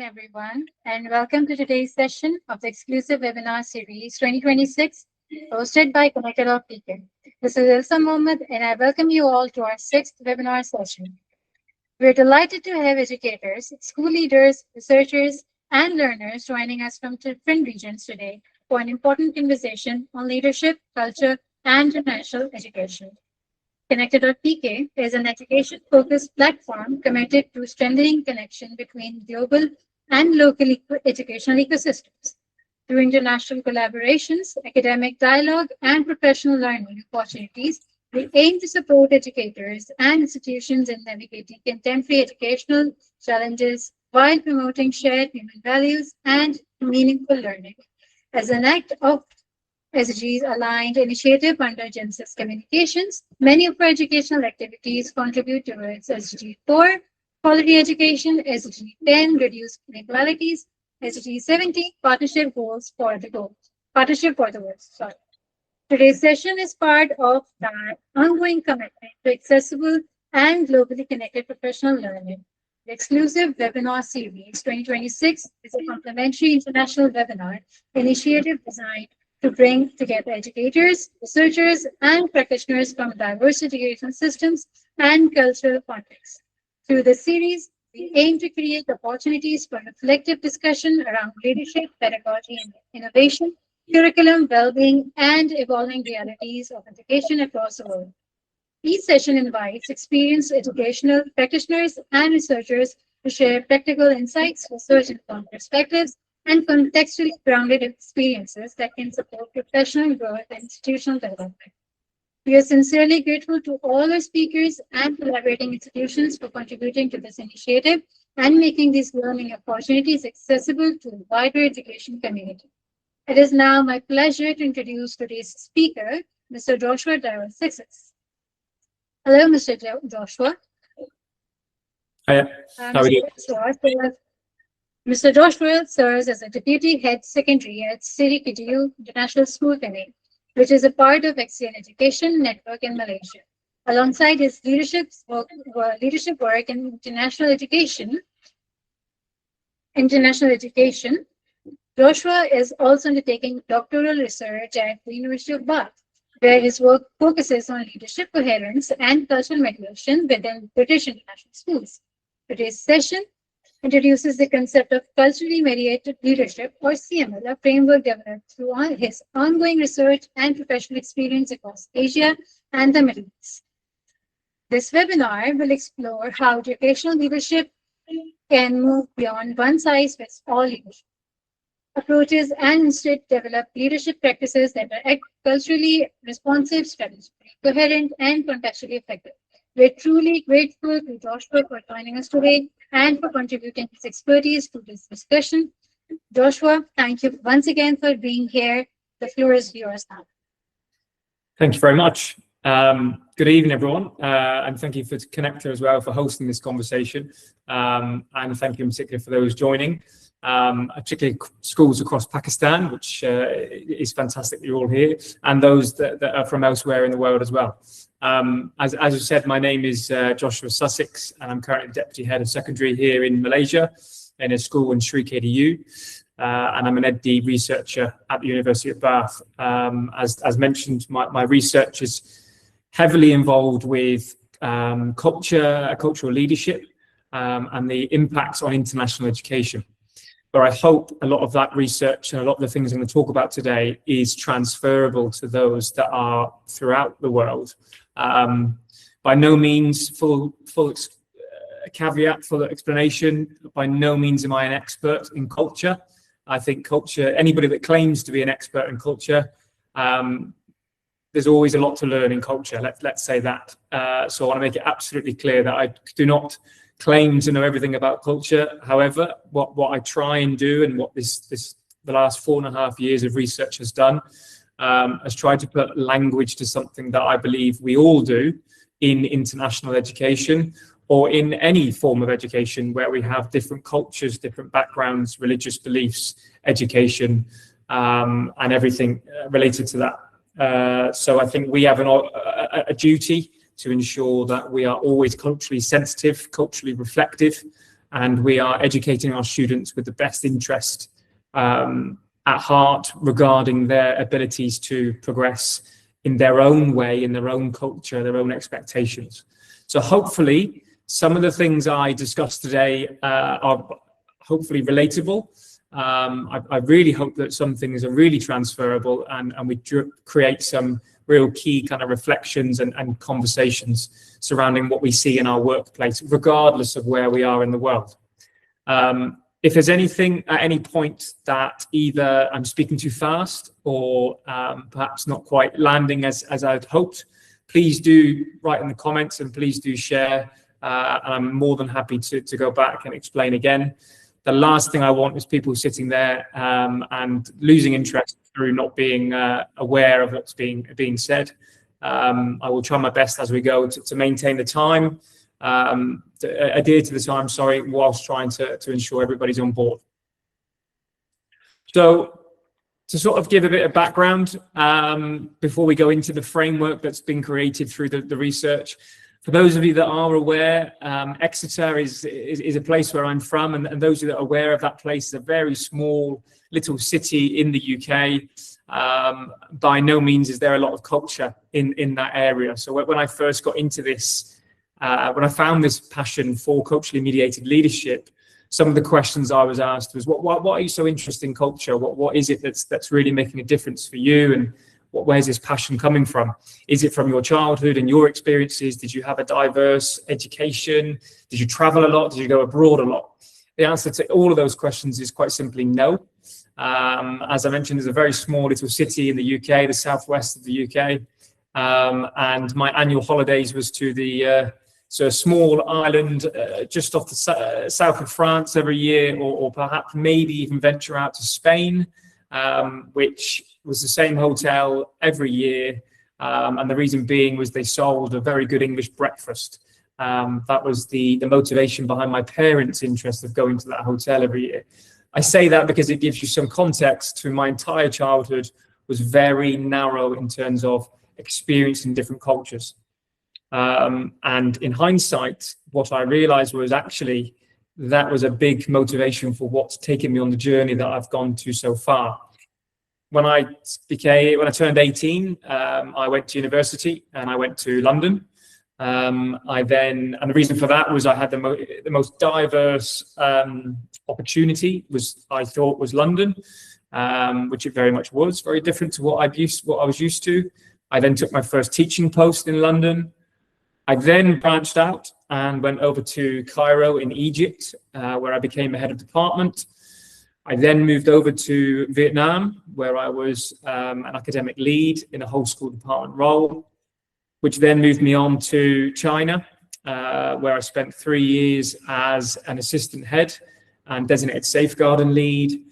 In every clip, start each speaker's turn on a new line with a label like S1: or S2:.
S1: everyone, and welcome to today's session of the exclusive webinar series 2026, hosted by Connector.pk. This is Ilsa Mohammed, and I welcome you all to our sixth webinar session. We're delighted to have educators, school leaders, researchers, and learners joining us from different regions today for an important conversation on leadership, culture, and international education. Connector.pk is an education-focused platform committed to strengthening connection between global and local educational ecosystems. Through international collaborations, academic dialogue, and professional learning opportunities, we aim to support educators and institutions in navigating contemporary educational challenges while promoting shared human values and meaningful learning. As an act of SDGs aligned initiative under Genesis Communications, many of our educational activities contribute towards SDG 4, quality education, SDG 10, reduce inequalities, SDG 70, partnership for the world. Today's session is part of our ongoing commitment to accessible and globally connected professional learning. The exclusive webinar series 2026 is a complimentary international webinar initiative designed to bring together educators, researchers, and practitioners from diverse educational systems and cultural contexts. Through this series, we aim to create opportunities for reflective discussion around leadership, pedagogy, and innovation, curriculum, well-being, and evolving realities of education across the world. Each session invites experienced educational practitioners and researchers to share practical insights, research-informed perspectives, and contextually grounded experiences that can support professional growth and institutional development. We are sincerely grateful to all our speakers and collaborating institutions for contributing to this initiative and making these learning opportunities accessible to the wider education community. It is now my pleasure to introduce today's speaker, Mr. Joshua Darryl Sussex. Hello, Mr. Joshua.
S2: Hiya. How are you?
S1: Mr. Joshua serves as a Deputy Head Secretary at CPK International School Clinic, which is a part of XCL Education Network in Malaysia. Alongside his leadership work in international education, Joshua is also undertaking doctoral research at the University of Bath, where his work focuses on leadership coherence and cultural mediation within British international schools. Today's session introduces the concept of culturally mediated leadership, or CML, a framework developed through his ongoing research and professional experience across Asia and the Middle East. This webinar will explore how educational leadership can move beyond one-size-fits-all leadership approaches and instead develop leadership practices that are culturally responsive, strategically coherent, and contextually effective. We're truly grateful to Joshua for joining us today and for contributing his expertise to this discussion. Joshua, thank you once again for being here. The floor is yours now.
S2: Thank you very much. Good evening, everyone, and thank you for Connector as well for hosting this conversation. And thank you in particular for those joining, particularly schools across Pakistan, which is fantastic that you're all here, and those that are from elsewhere in the world as well. As you said, my name is Joshua Sussex, and I'm currently Deputy Head of Secondary here in Malaysia in a school in Sri KDU, and I'm an EdD researcher at the University of Bath. As mentioned, my research is heavily involved with cultural leadership, and the impacts on international education. But I hope a lot of that research and a lot of the things I'm going to talk about today is transferable to those that are throughout the world. By no means full caveat, full explanation. By no means am I an expert in culture. I think culture, anybody that claims to be an expert in culture, there's always a lot to learn in culture. Let's say that. So I want to make it absolutely clear that I do not claim to know everything about culture. However, what I try and do, and what the last 4.5 years of research has done, has tried to put language to something that I believe we all do in international education, or in any form of education where we have different cultures, different backgrounds, religious beliefs, education, and everything related to that. So I think we have a duty to ensure that we are always culturally sensitive, culturally reflective, and we are educating our students with the best interest at heart regarding their abilities to progress in their own way, in their own culture, their own expectations. So hopefully some of the things I discussed today are hopefully relatable. I really hope that some things are really transferable, and we create some real key kind of reflections and conversations surrounding what we see in our workplace, regardless of where we are in the world. If there's anything at any point that either I'm speaking too fast or perhaps not quite landing as I'd hoped, please do write in the comments and please do share. And I'm more than happy to go back and explain again. The last thing I want is people sitting there and losing interest through not being aware of what's being said. I will try my best as we go to maintain the time, to adhere to the time, whilst trying to ensure everybody's on board. So to sort of give a bit of background before we go into the framework that's been created through the research. For those of you that are aware, Exeter is a place where I'm from, and those of you that are aware of that place is a very small little city in the UK. By no means is there a lot of culture in that area. So when I first got into this, when I found this passion for culturally mediated leadership, some of the questions I was asked was, what are you so interested in culture? What is it that's really making a difference for you? And where's this passion coming from? Is it from your childhood and your experiences? Did you have a diverse education? Did you travel a lot? Did you go abroad a lot? The answer to all of those questions is quite simply no. As I mentioned, there's a very small little city in the UK, the southwest of the UK. And my annual holidays was to a small island just off the south of France every year, or perhaps maybe even venture out to Spain, which was the same hotel every year. And the reason being was they sold a very good English breakfast. That was the motivation behind my parents' interest of going to that hotel every year. I say that because it gives you some context to my entire childhood was very narrow in terms of experience in different cultures. And in hindsight, what I realized was actually that was a big motivation for what's taken me on the journey that I've gone to so far. When I turned 18, I went to university and I went to London. And the reason for that was I had the most diverse opportunity I thought was London, which it very much was, very different to what I was used to. I then took my first teaching post in London. I then branched out and went over to Cairo in Egypt, where I became a head of department. I then moved over to Vietnam, where I was an academic lead in a whole school department role, which then moved me on to China, where I spent 3 years as an assistant head and designated safeguarding lead.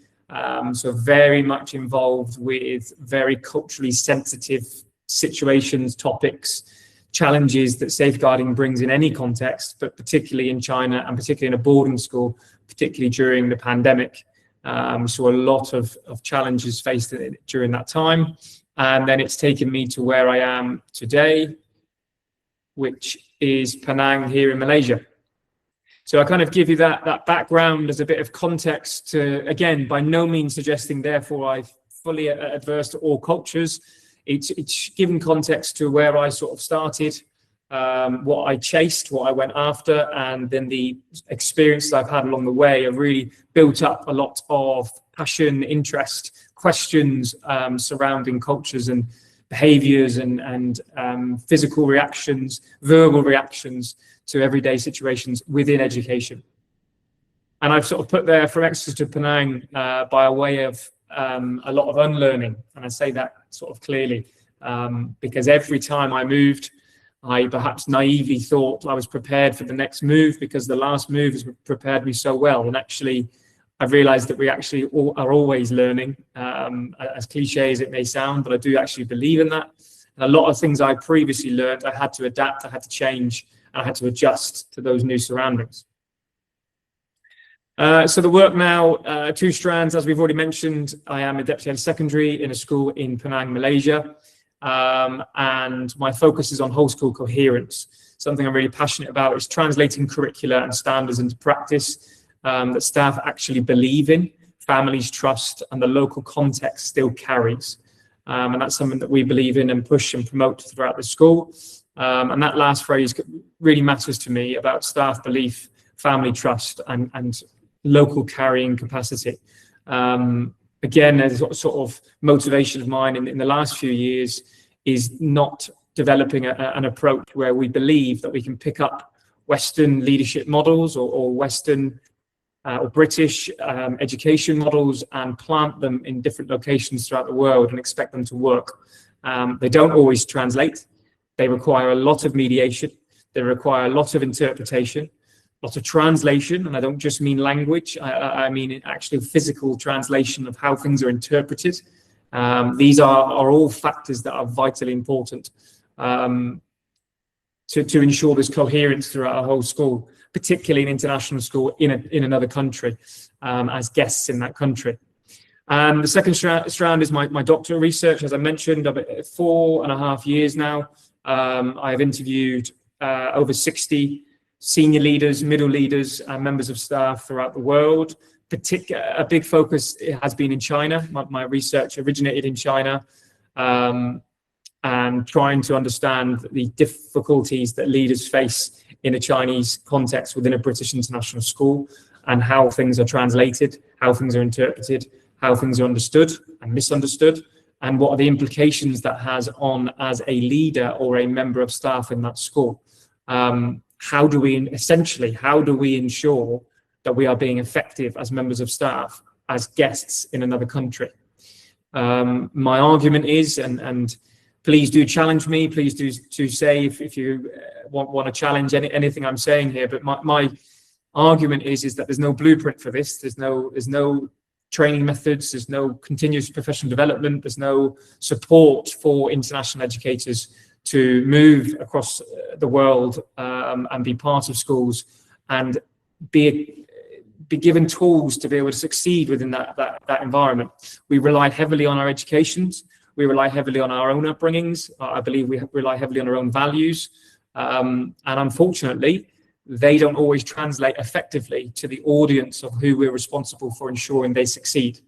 S2: So very much involved with very culturally sensitive situations, topics, challenges that safeguarding brings in any context, but particularly in China and particularly in a boarding school, particularly during the pandemic. So a lot of challenges faced during that time. And then it's taken me to where I am today, which is Penang here in Malaysia. So I kind of give you that background as a bit of context to, again, by no means suggesting therefore I'm fully adverse to all cultures. It's given context to where I sort of started, what I chased, what I went after, and then the experiences I've had along the way have really built up a lot of passion, interest, questions surrounding cultures and behaviors and physical reactions, verbal reactions to everyday situations within education. And I've sort of put there from Exeter to Penang by a way of a lot of unlearning. And I say that sort of clearly because every time I moved, I perhaps naively thought I was prepared for the next move because the last move has prepared me so well. And actually, I've realized that we actually are always learning, as cliche as it may sound, but I do actually believe in that. And a lot of things I previously learned, I had to adapt, I had to change, and I had to adjust to those new surroundings. So the work now, 2 strands, as we've already mentioned. I am a deputy head of secondary in a school in Penang, Malaysia. And my focus is on whole school coherence. something I'm really passionate about, is translating curricula and standards into practice that staff actually believe in, families trust, and the local context still carries. And that's something that we believe in and push and promote throughout the school. And that last phrase really matters to me, about staff belief, family trust, and local carrying capacity. Again, a sort of motivation of mine in the last few years is not developing an approach where we believe that we can pick up Western leadership models or Western or British education models and plant them in different locations throughout the world and expect them to work. They don't always translate. They require a lot of mediation. They require a lot of interpretation, lots of translation. And I don't just mean language. I mean actually physical translation of how things are interpreted. These are all factors that are vitally important to ensure there's coherence throughout our whole school, particularly an international school in another country, as guests in that country. The second strand is my doctoral research. As I mentioned, I've 4.5 years now. I've interviewed over 60 senior leaders, middle leaders, and members of staff throughout the world. A big focus has been in China. My research originated in China, and trying to understand the difficulties that leaders face in a Chinese context within a British international school, and how things are translated, how things are interpreted, how things are understood and misunderstood, and what are the implications that has on as a leader or a member of staff in that school. How do we ensure that we are being effective as members of staff, as guests in another country? My argument is, and please do challenge me, please do say if you want to challenge anything I'm saying here, but my argument is that there's no blueprint for this. There's no training methods, there's no continuous professional development, there's no support for international educators to move across the world and be part of schools and be given tools to be able to succeed within that environment. We rely heavily on our educations. We rely heavily on our own upbringings. I believe we rely heavily on our own values. And unfortunately, they don't always translate effectively to the audience of who we're responsible for ensuring they succeed.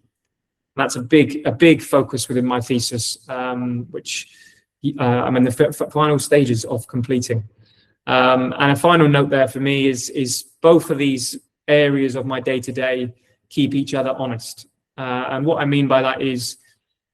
S2: And that's a big focus within my thesis, which I'm in the final stages of completing. And a final note there for me is both of these areas of my day-to-day keep each other honest. And what I mean by that is,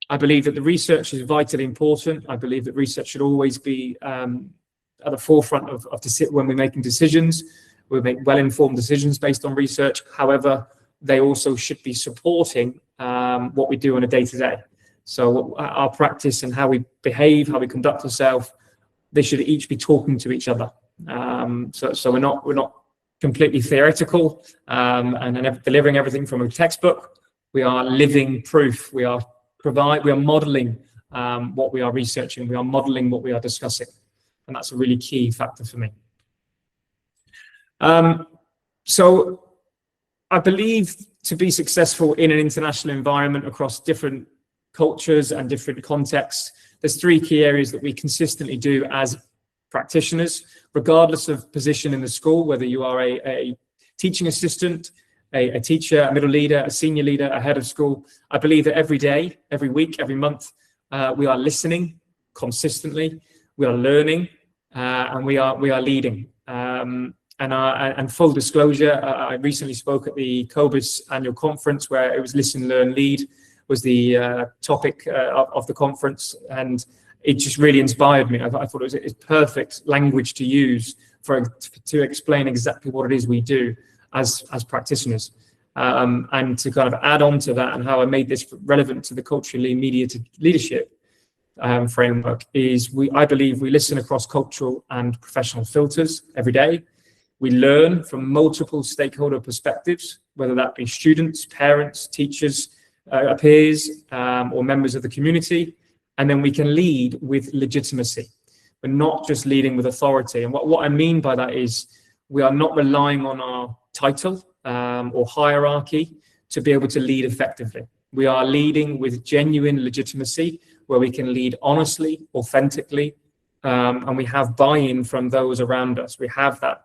S2: I believe that the research is vitally important. I believe that research should always be at the forefront of when we're making decisions. We make well-informed decisions based on research. However, they also should be supporting what we do on a day-to-day. So our practice and how we behave, how we conduct ourselves, they should each be talking to each other. So we're not completely theoretical and delivering everything from a textbook. We are living proof. We are modeling what we are researching. We are modeling what we are discussing. And that's a really key factor for me. So I believe to be successful in an international environment across different cultures and different contexts, there's 3 key areas that we consistently do as practitioners, regardless of position in the school, whether you are a teaching assistant, a teacher, a middle leader, a senior leader, a head of school. I believe that every day, every week, every month, we are listening consistently, we are learning, and we are leading. And full disclosure, I recently spoke at the COBIS annual conference, where it was Listen, Learn, Lead was the topic of the conference, and it just really inspired me. I thought it was perfect language to use to explain exactly what it is we do as practitioners. And to kind of add on to that, and how I made this relevant to the culturally mediated leadership framework, is I believe we listen across cultural and professional filters every day. We learn from multiple stakeholder perspectives, whether that be students, parents, teachers, peers, or members of the community. And then we can lead with legitimacy. We're not just leading with authority. And what I mean by that is, we are not relying on our title or hierarchy to be able to lead effectively. We are leading with genuine legitimacy, where we can lead honestly, authentically, and we have buy-in from those around us. We have that.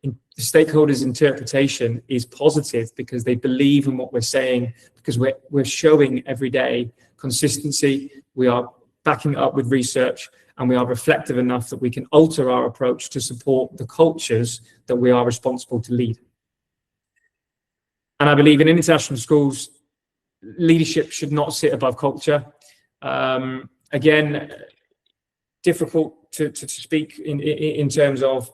S2: The stakeholders' interpretation is positive because they believe in what we're saying, because we're showing every day consistency. We are backing it up with research, and we are reflective enough that we can alter our approach to support the cultures that we are responsible to lead. And I believe in international schools, leadership should not sit above culture. Again, difficult to speak in terms of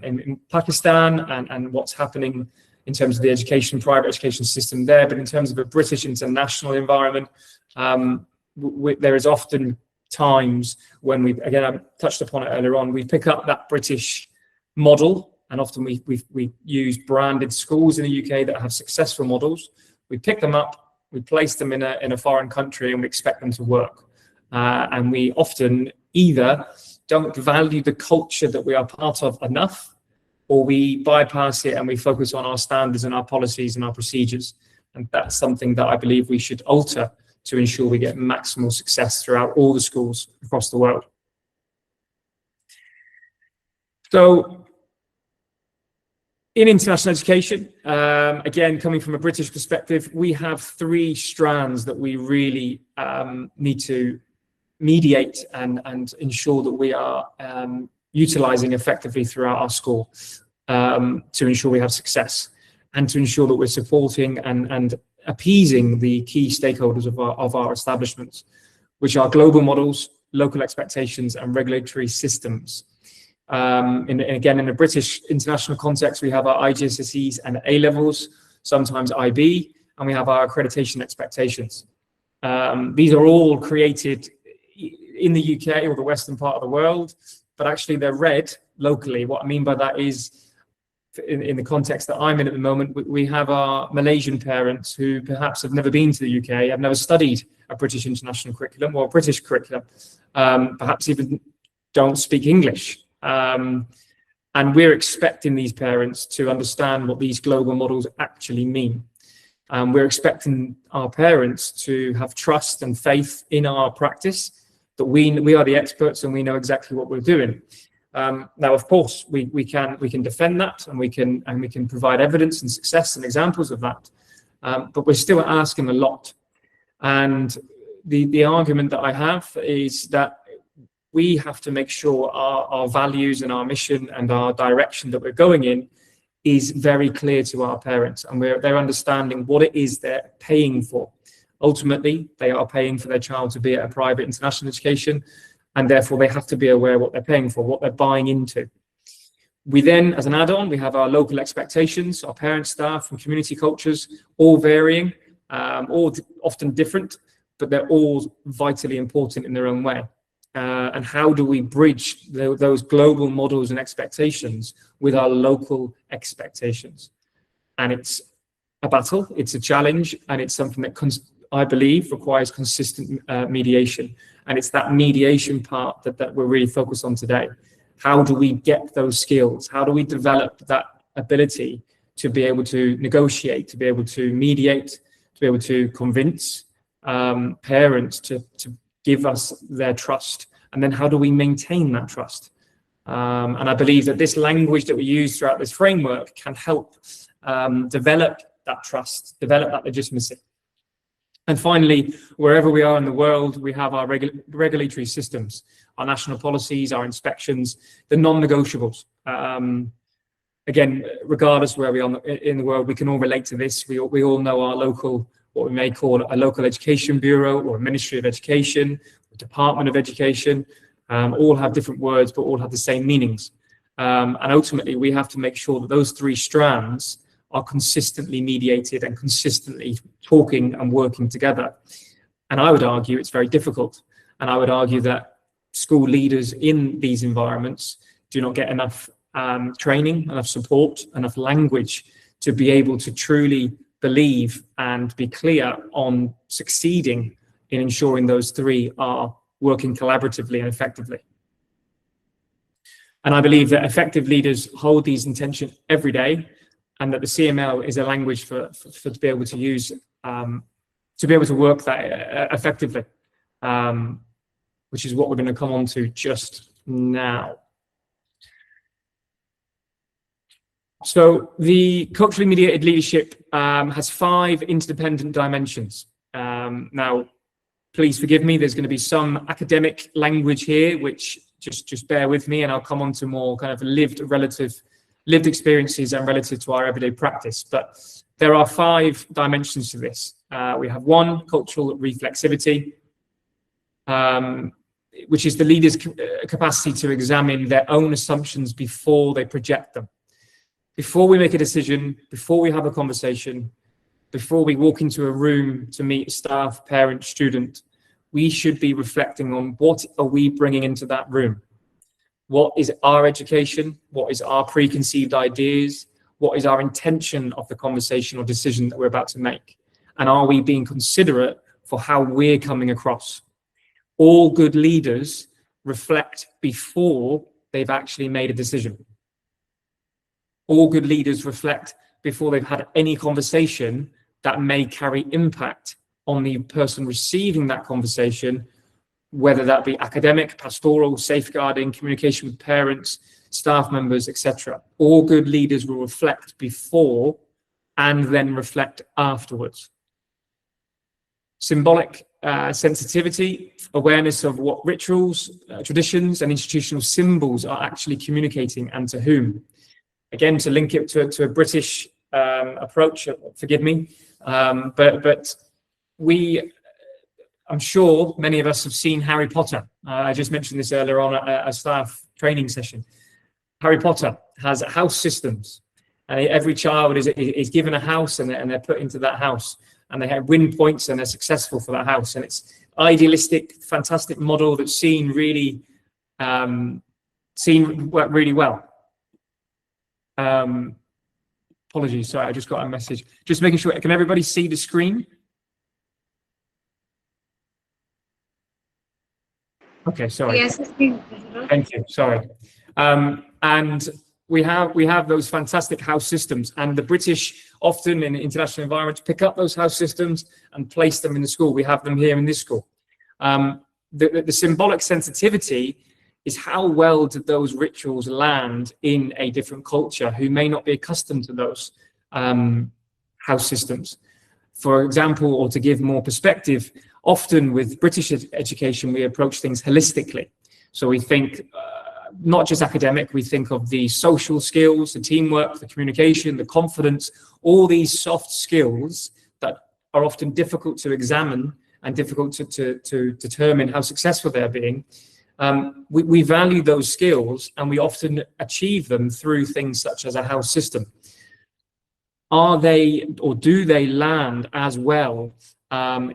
S2: in Pakistan and what's happening in terms of the private education system there, but in terms of a British international environment, there is often times when again, I touched upon it earlier on, we pick up that British model, and often we use branded schools in the UK that have successful models. We pick them up, we place them in a foreign country, and we expect them to work. And we often either don't value the culture that we are part of enough, or we bypass it and we focus on our standards and our policies and our procedures. And that's something that I believe we should alter to ensure we get maximal success throughout all the schools across the world. So in international education, again, coming from a British perspective, we have 3 strands that we really need to mediate and ensure that we are utilizing effectively throughout our school to ensure we have success, and to ensure that we're supporting and appeasing the key stakeholders of our establishments, which are global models, local expectations, and regulatory systems. Again, in a British international context, we have our IGCSEs and A-levels, sometimes IB, and we have our accreditation expectations. These are all created in the UK or the Western part of the world, but actually they're read locally. What I mean by that is, in the context that I'm in at the moment, we have our Malaysian parents who perhaps have never been to the UK, have never studied a British international curriculum or a British curriculum, perhaps even don't speak English. And we're expecting these parents to understand what these global models actually mean. We're expecting our parents to have trust and faith in our practice, that we are the experts and we know exactly what we're doing. Now, of course, we can defend that, and we can provide evidence and success and examples of that, but we're still asking a lot. And the argument that I have is that we have to make sure our values and our mission and our direction that we're going in is very clear to our parents, and they're understanding what it is they're paying for. Ultimately, they are paying for their child to be at a private international education, and therefore they have to be aware what they're paying for, what they're buying into. We then, as an add-on, we have our local expectations, our parent, staff, and community cultures, all varying, all often different, but they're all vitally important in their own way. And how do we bridge those global models and expectations with our local expectations? And it's a battle, it's a challenge, and it's something that I believe requires consistent mediation. And it's that mediation part that we're really focused on today. How do we get those skills? How do we develop that ability to be able to negotiate, to be able to mediate, to be able to convince parents to give us their trust? And then how do we maintain that trust? And I believe that this language that we use throughout this framework can help develop that trust, develop that legitimacy. And finally, wherever we are in the world, we have our regulatory systems, our national policies, our inspections, the non-negotiables. Again, regardless where we are in the world, we can all relate to this. We all know our local, what we may call a local education bureau or a Ministry of Education, a Department of Education, all have different words, but all have the same meanings. And ultimately, we have to make sure that those 3 strands are consistently mediated and consistently talking and working together. And I would argue it's very difficult. And I would argue that school leaders in these environments do not get enough training, enough support, enough language to be able to truly believe and be clear on succeeding in ensuring those 3 are working collaboratively and effectively. And I believe that effective leaders hold these intentions every day, and that the CML is a language for to be able to use, to be able to work that effectively, which is what we're going to come on to just now. So the culturally mediated leadership has 5 interdependent dimensions. Now, please forgive me, there's going to be some academic language here, which just bear with me, and I'll come on to more kind of lived experiences and relative to our everyday practice. But there are 5 dimensions to this. We have 1, cultural reflexivity, which is the leader's capacity to examine their own assumptions before they project them. Before we make a decision, before we have a conversation, before we walk into a room to meet staff, parent, student, we should be reflecting on what are we bringing into that room? What is our education? What is our preconceived ideas? What is our intention of the conversation or decision that we're about to make? And are we being considerate for how we're coming across? All good leaders reflect before they've actually made a decision. All good leaders reflect before they've had any conversation that may carry impact on the person receiving that conversation, whether that be academic, pastoral, safeguarding, communication with parents, staff members, etc. All good leaders will reflect before and then reflect afterwards. Symbolic sensitivity, awareness of what rituals, traditions, and institutional symbols are actually communicating and to whom. Again, to link it to a British approach, forgive me, but I'm sure many of us have seen Harry Potter. I just mentioned this earlier on at a staff training session. Harry Potter has house systems, and every child is given a house, and they're put into that house, and they have win points, and they're successful for that house. And it's idealistic, fantastic model that's seen work really well. Apologies, sorry, I just got a message. Just making sure, can everybody see the screen? Okay, sorry.
S1: Yes,
S2: thank you, sorry. And we have those fantastic house systems, and the British often in international environments pick up those house systems and place them in the school. We have them here in this school. The symbolic sensitivity is how well did those rituals land in a different culture who may not be accustomed to those house systems. For example, or to give more perspective, often with British education, we approach things holistically. So we think not just academic, we think of the social skills, the teamwork, the communication, the confidence, all these soft skills that are often difficult to examine and difficult to determine how successful they're being. We value those skills, and we often achieve them through things such as a house system. Are they, or do they land as well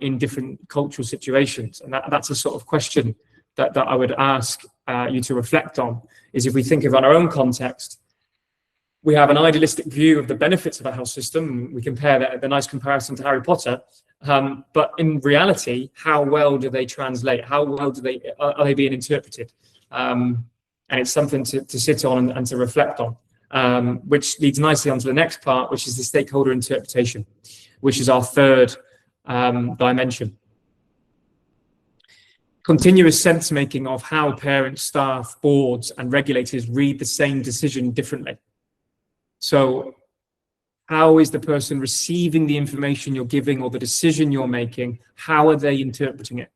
S2: in different cultural situations? And that's a sort of question that I would ask you to reflect on, is if we think of our own context, we have an idealistic view of the benefits of a house system. We compare the nice comparison to Harry Potter, but in reality, how well do they translate? How well are they being interpreted? And it's something to sit on and to reflect on, which leads nicely onto the next part, which is the stakeholder interpretation, which is our third dimension. Continuous sense making of how parents, staff, boards, and regulators read the same decision differently. So how is the person receiving the information you're giving or the decision you're making? How are they interpreting it?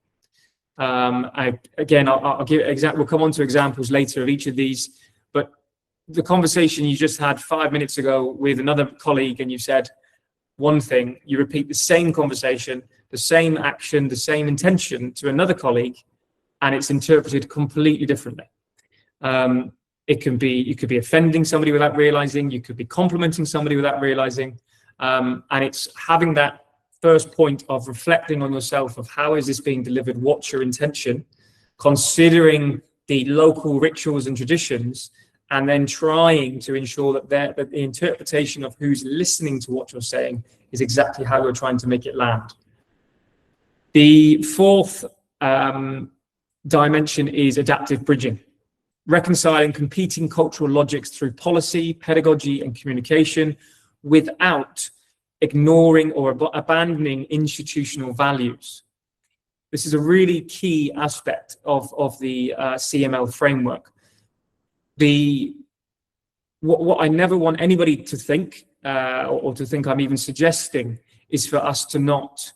S2: We'll come on to examples later of each of these, but the conversation you just had 5 minutes ago with another colleague, and you said one thing, you repeat the same conversation, the same action, the same intention to another colleague, and it's interpreted completely differently. You could be offending somebody without realizing, you could be complimenting somebody without realizing, and it's having that first point of reflecting on yourself of how is this being delivered, what's your intention, considering the local rituals and traditions, and then trying to ensure that the interpretation of who's listening to what you're saying is exactly how you're trying to make it land. The fourth dimension is adaptive bridging, reconciling competing cultural logics through policy, pedagogy, and communication without ignoring or abandoning institutional values. This is a really key aspect of the CML framework. What I never want anybody to think, or to think I'm even suggesting, is for us to not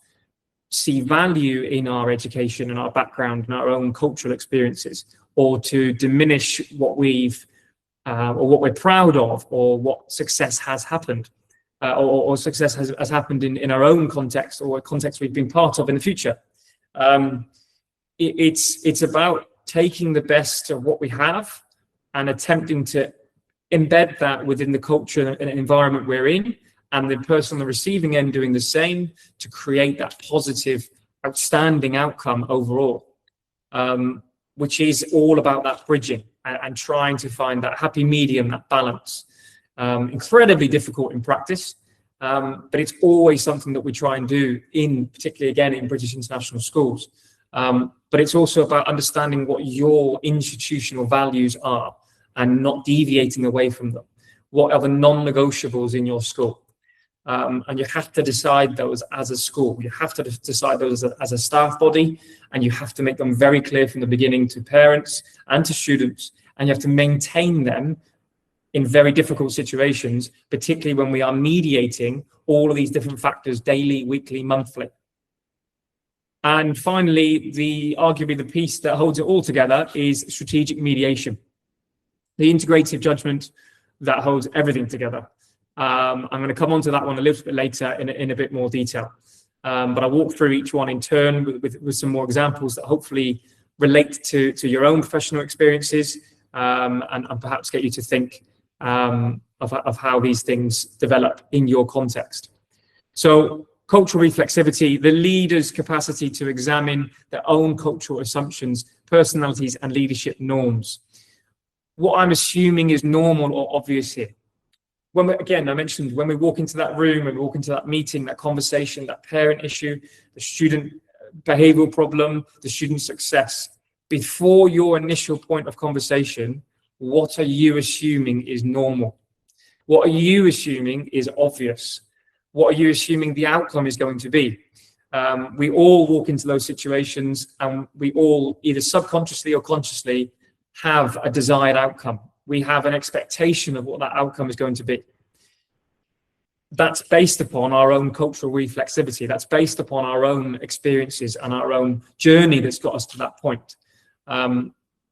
S2: see value in our education and our background and our own cultural experiences, or to diminish what we've or what we're proud of, or what success has happened, or success has happened in our own context, or a context we've been part of in the future. It's about taking the best of what we have and attempting to embed that within the culture and environment we're in, and the person on the receiving end doing the same, to create that positive, outstanding outcome overall, which is all about that bridging and trying to find that happy medium, that balance. Incredibly difficult in practice, but it's always something that we try and do, particularly again in British international schools. But it's also about understanding what your institutional values are and not deviating away from them. What are the non-negotiables in your school? And you have to decide those as a school. You have to decide those as a staff body, and you have to make them very clear from the beginning to parents and to students, and you have to maintain them in very difficult situations, particularly when we are mediating all of these different factors daily, weekly, monthly. And finally, arguably the piece that holds it all together is strategic mediation, the integrative judgment that holds everything together. I'm going to come on to that one a little bit later in a bit more detail. But I'll walk through each one in turn with some more examples that hopefully relate to your own professional experiences, and perhaps get you to think of how these things develop in your context. So, cultural reflexivity, the leader's capacity to examine their own cultural assumptions, personalities, and leadership norms. What I'm assuming is normal or obvious here. Again, I mentioned when we walk into that room, when we walk into that meeting, that conversation, that parent issue, the student behavioral problem, the student success, before your initial point of conversation, what are you assuming is normal? What are you assuming is obvious? What are you assuming the outcome is going to be? We all walk into those situations, and we all, either subconsciously or consciously, have a desired outcome. We have an expectation of what that outcome is going to be. That's based upon our own cultural reflexivity. That's based upon our own experiences and our own journey that's got us to that point.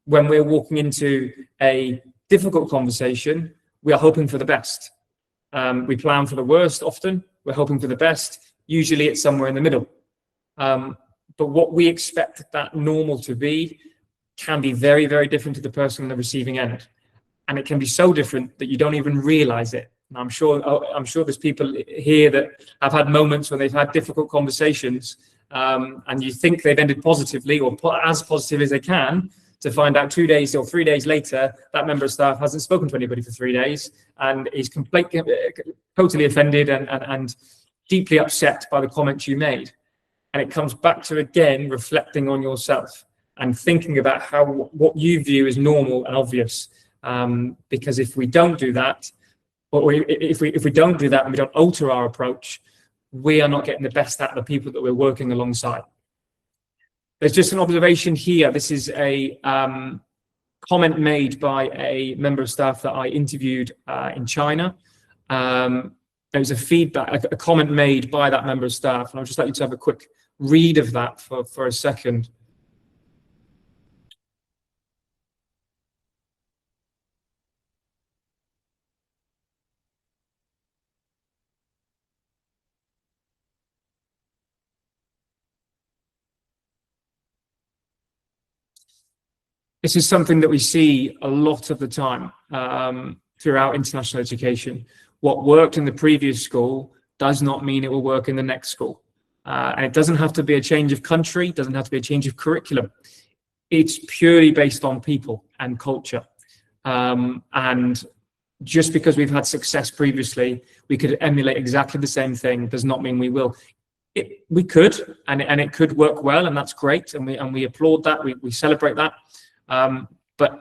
S2: When we're walking into a difficult conversation, we are hoping for the best. We plan for the worst often. We're hoping for the best. Usually it's somewhere in the middle. But what we expect that normal to be can be very, very different to the person on the receiving end. And it can be so different that you don't even realize it. And I'm sure there's people here that have had moments when they've had difficult conversations, and you think they've ended positively or as positive as they can, to find out 2 days or 3 days later, that member of staff hasn't spoken to anybody for 3 days and is totally offended and deeply upset by the comments you made. And it comes back to, again, reflecting on yourself and thinking about what you view as normal and obvious. Because if we don't do that, or if we don't do that and we don't alter our approach, we are not getting the best out of the people that we're working alongside. There's just an observation here. This is a comment made by a member of staff that I interviewed in China. There was a comment made by that member of staff, and I'd just like you to have a quick read of that for a second. This is something that we see a lot of the time throughout international education. What worked in the previous school does not mean it will work in the next school. And it doesn't have to be a change of country, it doesn't have to be a change of curriculum. It's purely based on people and culture. And just because we've had success previously, we could emulate exactly the same thing, does not mean we will. We could, and it could work well, and that's great, and we applaud that, we celebrate that. But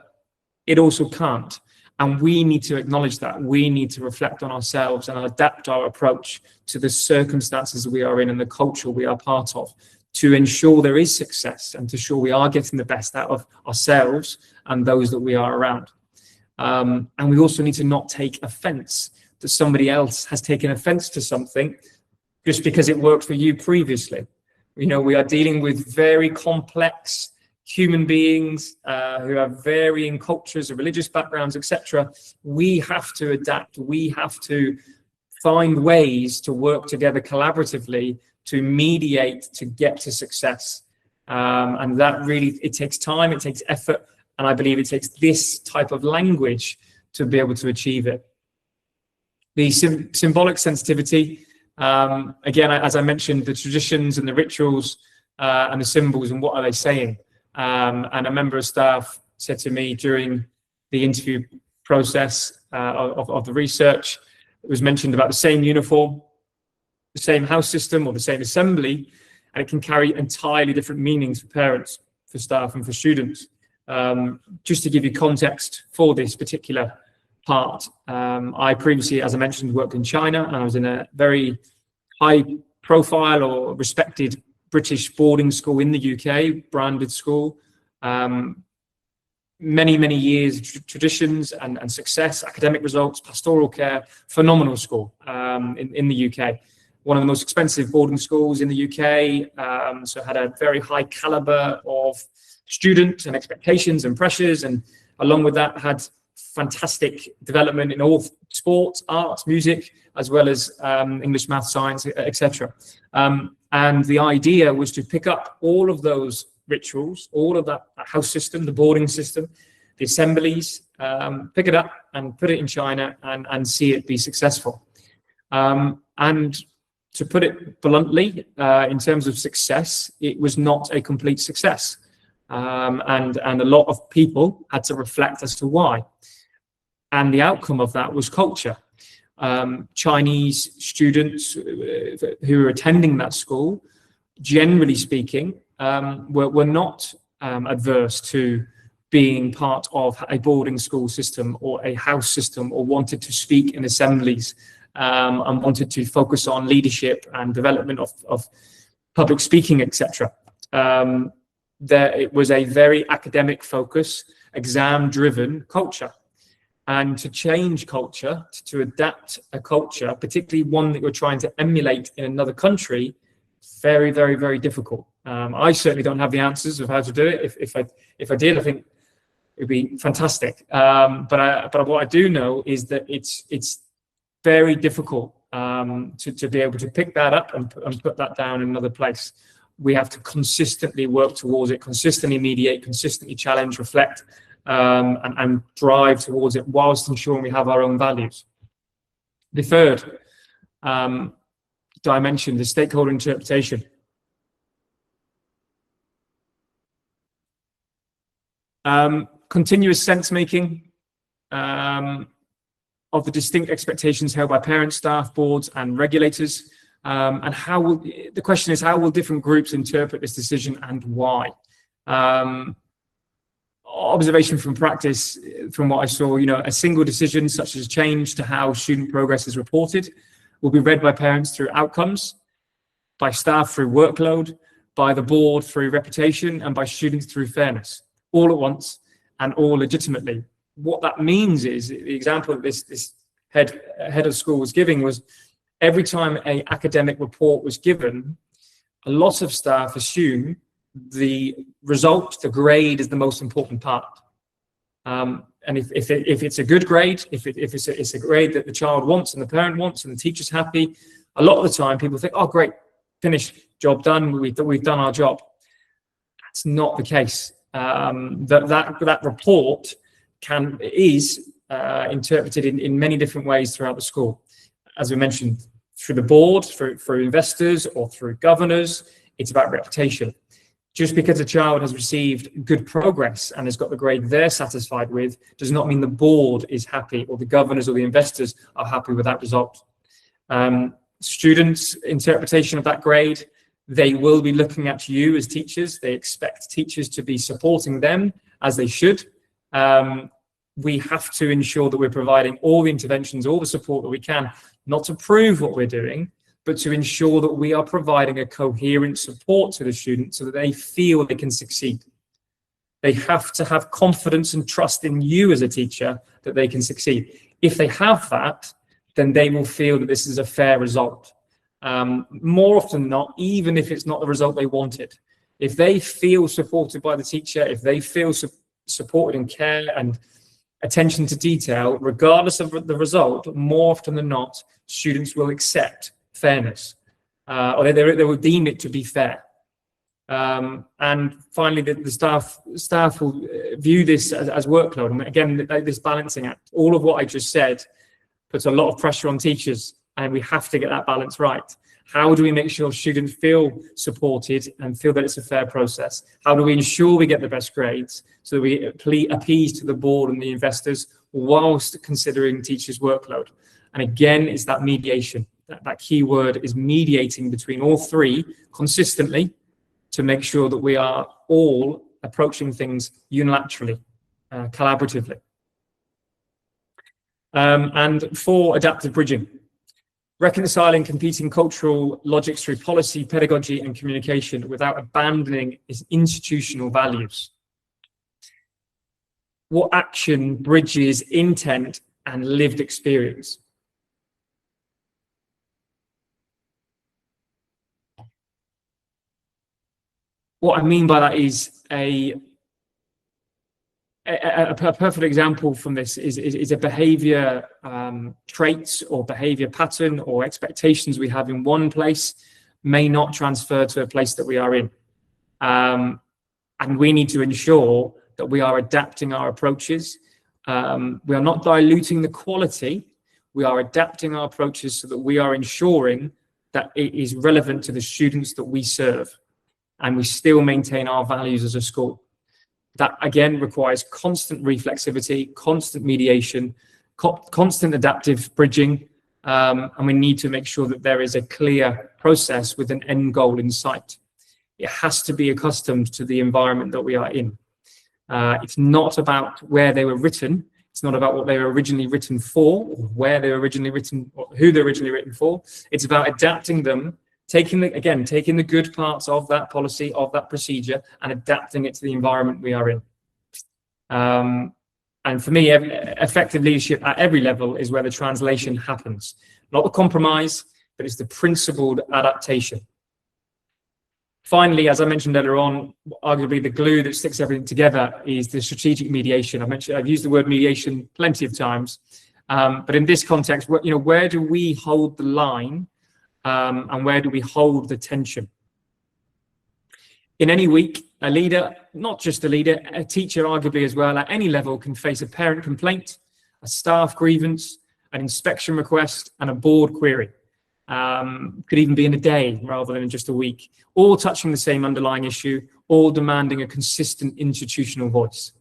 S2: it also can't, and we need to acknowledge that. We need to reflect on ourselves and adapt our approach to the circumstances we are in and the culture we are part of, to ensure there is success and to ensure we are getting the best out of ourselves and those that we are around. And we also need to not take offense that somebody else has taken offense to something just because it worked for you previously. We are dealing with very complex human beings who have varying cultures and religious backgrounds, etc. We have to adapt. We have to find ways to work together collaboratively to mediate, to get to success. And that really, it takes time, it takes effort, and I believe it takes this type of language to be able to achieve it. The symbolic sensitivity, again, as I mentioned, the traditions and the rituals and the symbols and what are they saying? And a member of staff said to me during the interview process of the research, it was mentioned about the same uniform, the same house system or the same assembly, and it can carry entirely different meanings for parents, for staff and for students. Just to give you context for this particular part, I previously, as I mentioned, worked in China, and I was in a very high profile or respected British boarding school in the UK, branded school. Many years traditions and success, academic results, pastoral care, phenomenal school in the UK. One of the most expensive boarding schools in the UK, so had a very high caliber of students and expectations and pressures, and along with that had fantastic development in all sports, arts, music, as well as English, math, science, etc. And the idea was to pick up all of those rituals, all of that house system, the boarding system, the assemblies, pick it up and put it in China and see it be successful. And to put it bluntly, in terms of success, it was not a complete success. And a lot of people had to reflect as to why. And the outcome of that was culture. Chinese students who were attending that school, generally speaking, were not adverse to being part of a boarding school system or a house system, or wanted to speak in assemblies and wanted to focus on leadership and development of public speaking, etc. It was a very academic focus, exam-driven culture. And to change culture, to adapt a culture, particularly one that you're trying to emulate in another country, very difficult. I certainly don't have the answers of how to do it. If I did, I think it'd be fantastic. But what I do know is that it's very difficult to be able to pick that up and put that down in another place. We have to consistently work towards it, consistently mediate, consistently challenge, reflect, and drive towards it whilst ensuring we have our own values. The third dimension, the stakeholder interpretation. Continuous sense making of the distinct expectations held by parents, staff, boards, and regulators. And the question is, how will different groups interpret this decision and why? Observation from practice, from what I saw, a single decision such as change to how student progress is reported will be read by parents through outcomes, by staff through workload, by the board through reputation, and by students through fairness, all at once and all legitimately. What that means is, the example that this head of school was giving was, every time an academic report was given, a lot of staff assume the result, the grade, is the most important part. And if it's a good grade, if it's a grade that the child wants and the parent wants and the teacher's happy, a lot of the time people think, oh great, finished, job done, we've done our job. That's not the case. That report is interpreted in many different ways throughout the school. As we mentioned, through the board, through investors, or through governors. It's about reputation. Just because a child has received good progress and has got the grade they're satisfied with does not mean the board is happy, or the governors or the investors are happy with that result. Students' interpretation of that grade, they will be looking at you as teachers. They expect teachers to be supporting them, as they should. We have to ensure that we're providing all the interventions, all the support that we can, not to prove what we're doing, but to ensure that we are providing a coherent support to the student so that they feel they can succeed. They have to have confidence and trust in you as a teacher that they can succeed. If they have that, then they will feel that this is a fair result. More often than not, even if it's not the result they wanted. If they feel supported by the teacher, if they feel supported in care and attention to detail, regardless of the result, more often than not, students will accept fairness, or they will deem it to be fair. And finally, the staff will view this as workload. And again, this balancing act, all of what I just said puts a lot of pressure on teachers, and we have to get that balance right. How do we make sure students feel supported and feel that it's a fair process? How do we ensure we get the best grades so that we appease to the board and the investors whilst considering teachers' workload? And again, it's that mediation. That key word is mediating between all three consistently to make sure that we are all approaching things unilaterally, collaboratively. And 4, adaptive bridging. Reconciling competing cultural logics through policy, pedagogy, and communication without abandoning its institutional values. What action bridges intent and lived experience? What I mean by that is a perfect example from this is a behavior traits or behavior pattern or expectations we have in one place may not transfer to a place that we are in. And we need to ensure that we are adapting our approaches. We are not diluting the quality. We are adapting our approaches so that we are ensuring that it is relevant to the students that we serve, and we still maintain our values as a school. That again requires constant reflexivity, constant mediation, constant adaptive bridging, and we need to make sure that there is a clear process with an end goal in sight. It has to be accustomed to the environment that we are in. It's not about where they were written. It's not about what they were originally written for, or where they were originally written, or who they're originally written for. It's about adapting them, taking the good parts of that policy, of that procedure, and adapting it to the environment we are in. And for me, effective leadership at every level is where the translation happens. Not the compromise, but it's the principled adaptation. Finally, as I mentioned earlier on, arguably the glue that sticks everything together is the strategic mediation. I've used the word mediation plenty of times, but in this context, where do we hold the line? And where do we hold the tension? In any week, a leader, not just a leader, a teacher arguably as well, at any level can face a parent complaint, a staff grievance, an inspection request, and a board query. Could even be in a day rather than in just a week, all touching the same underlying issue, all demanding a consistent institutional voice.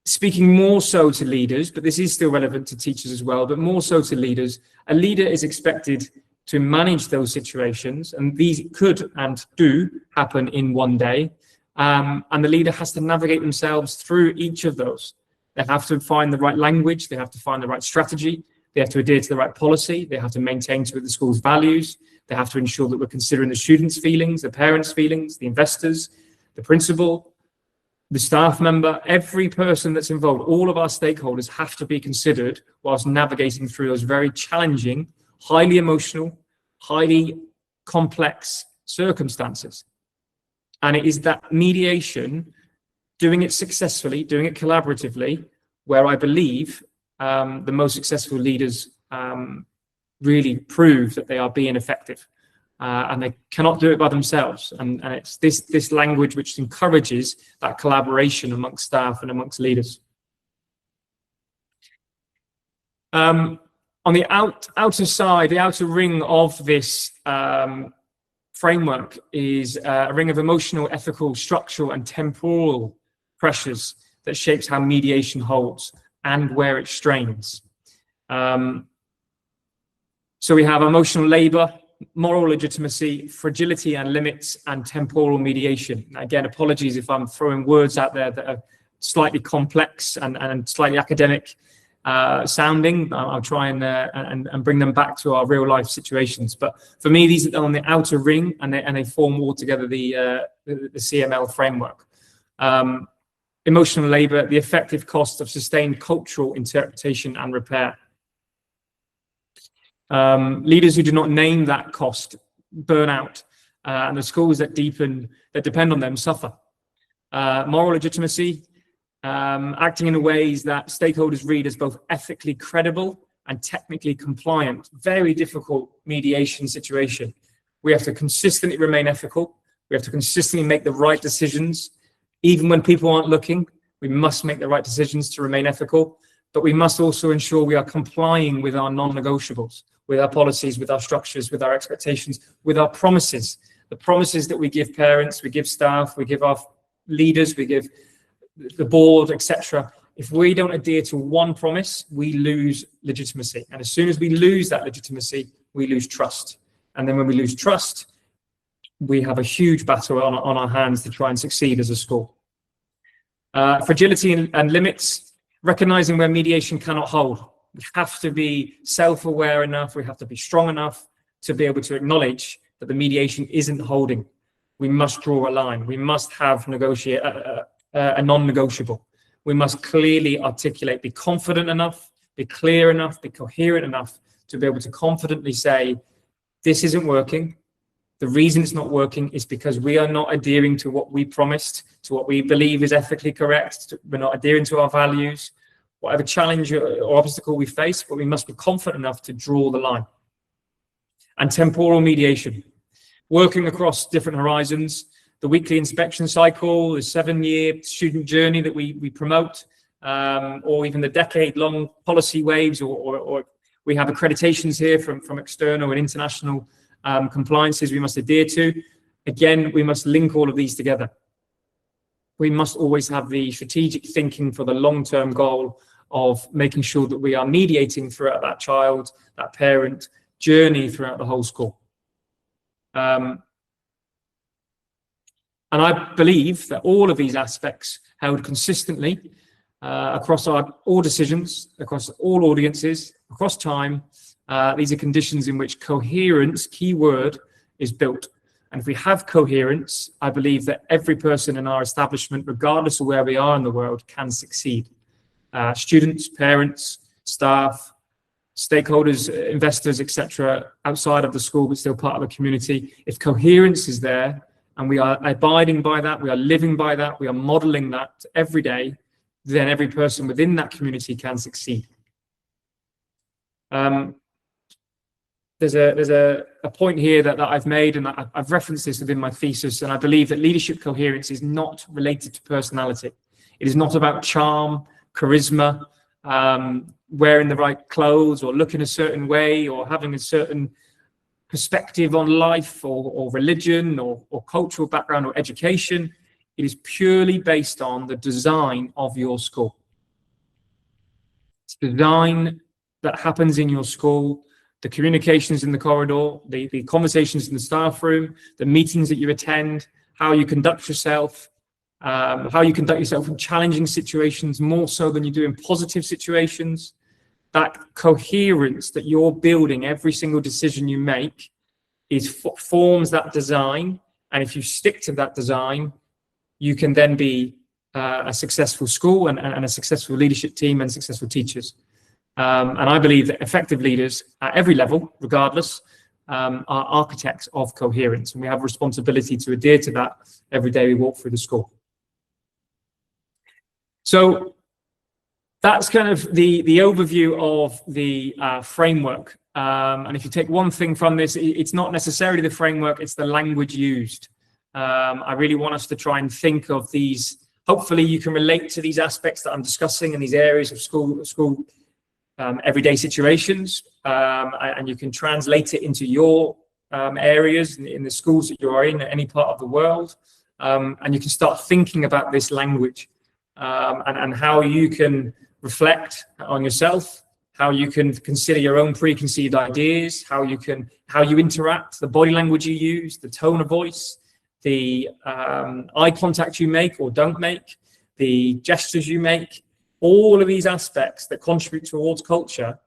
S2: Speaking more so to leaders, but this is still relevant to teachers as well, but more so to leaders, a leader is expected to manage those situations, and these could and do happen in one day, and the leader has to navigate themselves through each of those. They have to find the right language, they have to find the right strategy, they have to adhere to the right policy, they have to maintain to the school's values, they have to ensure that we're considering the students' feelings, the parents' feelings, the investors, the principal, the staff member, every person that's involved, all of our stakeholders have to be considered whilst navigating through those very challenging, highly emotional, highly complex circumstances. And it is that mediation, doing it successfully, doing it collaboratively, where I believe the most successful leaders really prove that they are being effective. And they cannot do it by themselves. And it's this language which encourages that collaboration amongst staff and amongst leaders. On the outer side, the outer ring of this framework is a ring of emotional, ethical, structural, and temporal pressures that shapes how mediation holds and where it strains. So we have emotional labor, moral legitimacy, fragility and limits, and temporal mediation. Again, apologies if I'm throwing words out there that are slightly complex and slightly academic. sounding. I'll try and bring them back to our real life situations. But for me, these are on the outer ring, and they form all together the CML framework. Emotional labour, the effective cost of sustained cultural interpretation and repair. Leaders who do not name that cost burn out, and the schools that depend on them suffer. Moral legitimacy, acting in ways that stakeholders read as both ethically credible and technically compliant. Very difficult mediation situation. We have to consistently remain ethical. We have to consistently make the right decisions. Even when people aren't looking, we must make the right decisions to remain ethical, but we must also ensure we are complying with our non-negotiables, with our policies, with our structures, with our expectations, with our promises. The promises that we give parents, we give staff, we give our leaders, we give the board, etc. If we don't adhere to one promise, we lose legitimacy. And as soon as we lose that legitimacy, we lose trust. And then when we lose trust, we have a huge battle on our hands to try and succeed as a school. Fragility and limits, recognizing where mediation cannot hold. We have to be self-aware enough, we have to be strong enough to be able to acknowledge that the mediation isn't holding. We must draw a line. We must have a non-negotiable. We must clearly articulate, be confident enough, be clear enough, be coherent enough to be able to confidently say, this isn't working. The reason it's not working is because we are not adhering to what we promised, to what we believe is ethically correct. We're not adhering to our values, whatever challenge or obstacle we face, but we must be confident enough to draw the line. And temporal mediation, working across different horizons, the weekly inspection cycle, the 7-year student journey that we promote, or even the decade-long policy waves, or we have accreditations here from external and international compliances we must adhere to. Again, we must link all of these together. We must always have the strategic thinking for the long-term goal of making sure that we are mediating throughout that child, that parent journey throughout the whole school. And I believe that all of these aspects held consistently across all decisions, across all audiences, across time, these are conditions in which coherence, key word, is built. And if we have coherence, I believe that every person in our establishment, regardless of where we are in the world, can succeed. Students, parents, staff, stakeholders, investors, etc., outside of the school, but still part of the community. If coherence is there, and we are abiding by that, we are living by that, we are modeling that every day, then every person within that community can succeed. There's a point here that I've made, and I've referenced this within my thesis, and I believe that leadership coherence is not related to personality. It is not about charm, charisma, wearing the right clothes, or looking a certain way, or having a certain perspective on life, or religion, or cultural background, or education. It is purely based on the design of your school. It's design that happens in your school, the communications in the corridor, the conversations in the staff room, the meetings that you attend, how you conduct yourself, in challenging situations more so than you do in positive situations. That coherence that you're building, every single decision you make, forms that design. And if you stick to that design, you can then be a successful school and a successful leadership team and successful teachers. And I believe that effective leaders at every level, regardless, are architects of coherence. And we have a responsibility to adhere to that every day we walk through the school. So that's kind of the overview of the framework. And if you take one thing from this, it's not necessarily the framework, it's the language used. I really want us to try and think of these. Hopefully you can relate to these aspects that I'm discussing in these areas of school everyday situations, and you can translate it into your areas in the schools that you are in any part of the world, and you can start thinking about this language and how you can reflect on yourself, how you can consider your own preconceived ideas, how you interact, the body language you use, the tone of voice, the eye contact you make or don't make, the gestures you make, All of these aspects that contribute towards culture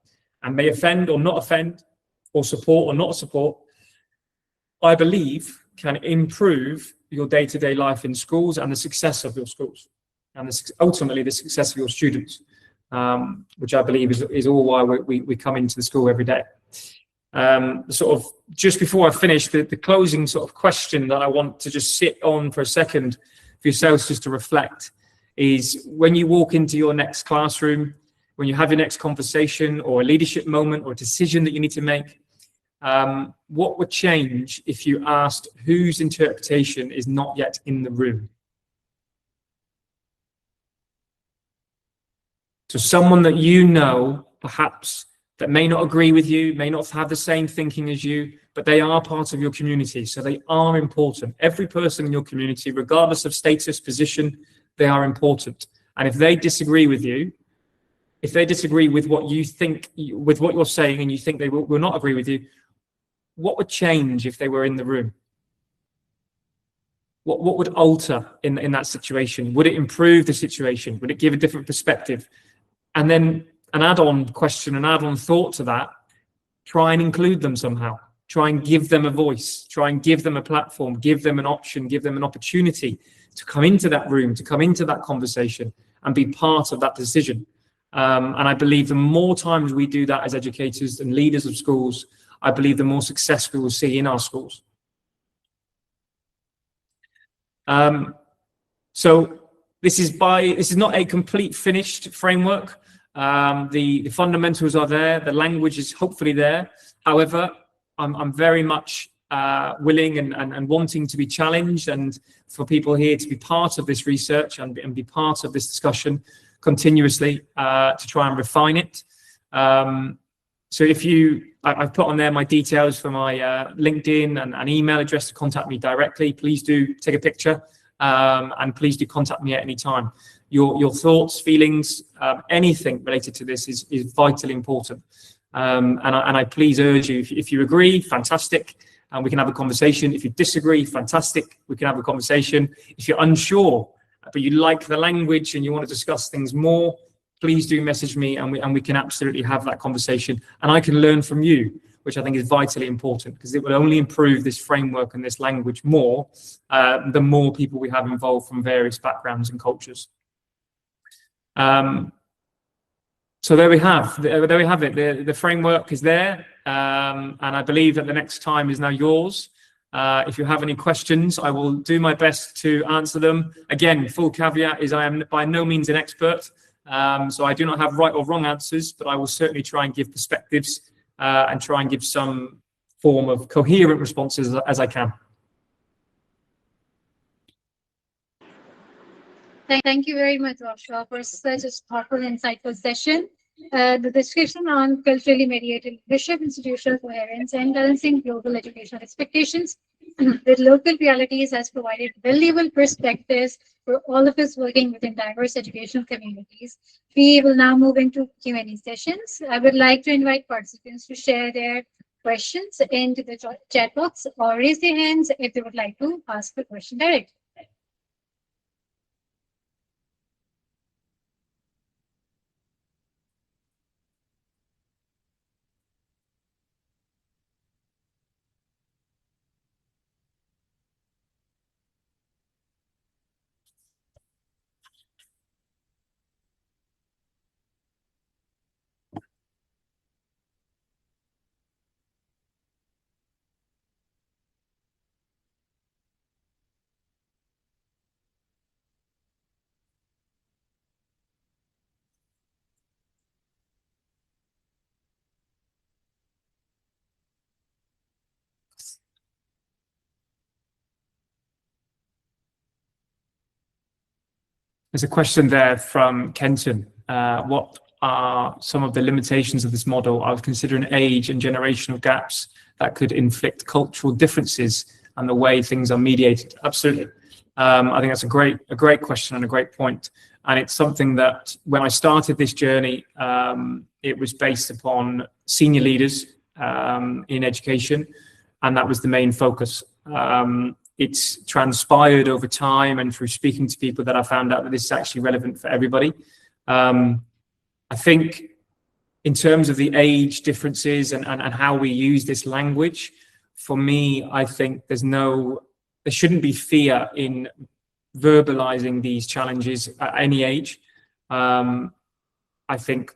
S2: and may offend or not offend, or support or not support, I believe can improve your day-to-day life in schools and the success of your schools, and ultimately the success of your students, which I believe is all why we come into the school every day. Sort of just before I finish, the closing sort of question that I want to just sit on for a second for yourselves just to reflect is, when you walk into your next classroom, when you have your next conversation or a leadership moment or a decision that you need to make, what would change if you asked whose interpretation is not yet in the room? So someone that you know, perhaps, that may not agree with you, may not have the same thinking as you, but they are part of your community, so they are important. Every person in your community, regardless of status, position, they are important. And if they disagree with you, if they disagree with what you think, with what you're saying, and you think they will not agree with you, what would change if they were in the room? What would alter in that situation? Would it improve the situation? Would it give a different perspective? And then an add-on question, an add-on thought to that, try and include them somehow. Try and give them a voice. Try and give them a platform. Give them an option. Give them an opportunity to come into that room, to come into that conversation and be part of that decision. And I believe the more times we do that as educators and leaders of schools, I believe the more success we will see in our schools. So this is not a complete finished framework. The fundamentals are there. The language is hopefully there. However, I'm very much willing and wanting to be challenged, and for people here to be part of this research and be part of this discussion continuously to try and refine it. So if I've put on there my details for my LinkedIn and an email address to contact me directly. Please do take a picture and please do contact me at any time. Your thoughts, feelings, anything related to this is vitally important. And I please urge you, if you agree, fantastic, and we can have a conversation. If you disagree, fantastic, we can have a conversation. If you're unsure, but you like the language and you want to discuss things more, please do message me, and we can absolutely have that conversation. And I can learn from you, which I think is vitally important, because it will only improve this framework and this language more, the more people we have involved from various backgrounds and cultures. So there we have it. The framework is there, and I believe that the next time is now yours. If you have any questions, I will do my best to answer them. Again, full caveat is I am by no means an expert, so I do not have right or wrong answers, but I will certainly try and give perspectives and try and give some form of coherent responses as I can.
S1: Thank you very much, Joshua, for such a thoughtful, insightful session. The description on culturally mediated leadership, institutional coherence, and balancing global educational expectations with local realities has provided valuable perspectives for all of us working within diverse educational communities. We will now move into Q&A sessions. I would like to invite participants to share their questions into the chat box or raise their hands if they would like to ask the question directly.
S2: There's a question there from Kenton. What are some of the limitations of this model? I was considering age and generational gaps that could inflict cultural differences and the way things are mediated. Absolutely. I think that's a great question and a great point. And it's something that when I started this journey, it was based upon senior leaders in education, and that was the main focus. It's transpired over time and through speaking to people that I found out that this is actually relevant for everybody. I think in terms of the age differences and how we use this language, for me, I think there shouldn't be fear in verbalizing these challenges at any age. I think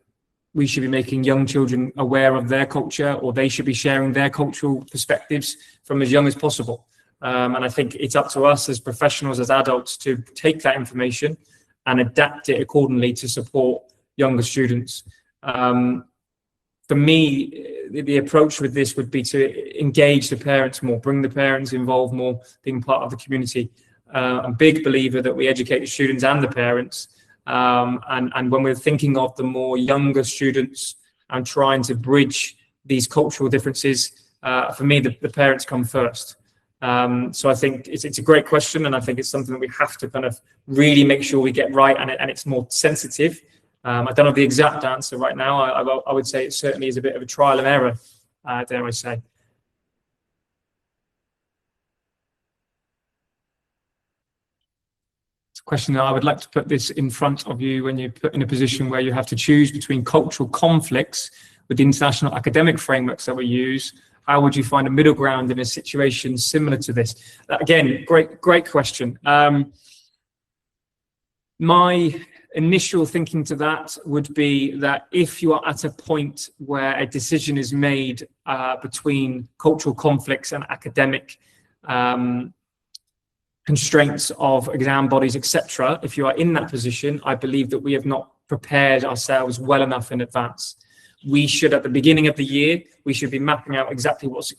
S2: we should be making young children aware of their culture, or they should be sharing their cultural perspectives from as young as possible. And I think it's up to us as professionals, as adults, to take that information and adapt it accordingly to support younger students. For me, the approach with this would be to engage the parents more, bring the parents involved more, being part of the community. I'm a big believer that we educate the students and the parents. And when we're thinking of the more younger students and trying to bridge these cultural differences, for me, the parents come first. So I think it's a great question, and I think it's something that we have to kind of really make sure we get right, and it's more sensitive. I don't have the exact answer right now. I would say it certainly is a bit of a trial and error, dare I say. It's a question that I would like to put this in front of you when you're put in a position where you have to choose between cultural conflicts with the international academic frameworks that we use. How would you find a middle ground in a situation similar to this? Again, great question. My initial thinking to that would be that if you are at a point where a decision is made between cultural conflicts and academic constraints of exam bodies, etc., if you are in that position, I believe that we have not prepared ourselves well enough in advance. We should, at the beginning of the year, we should be mapping out exactly what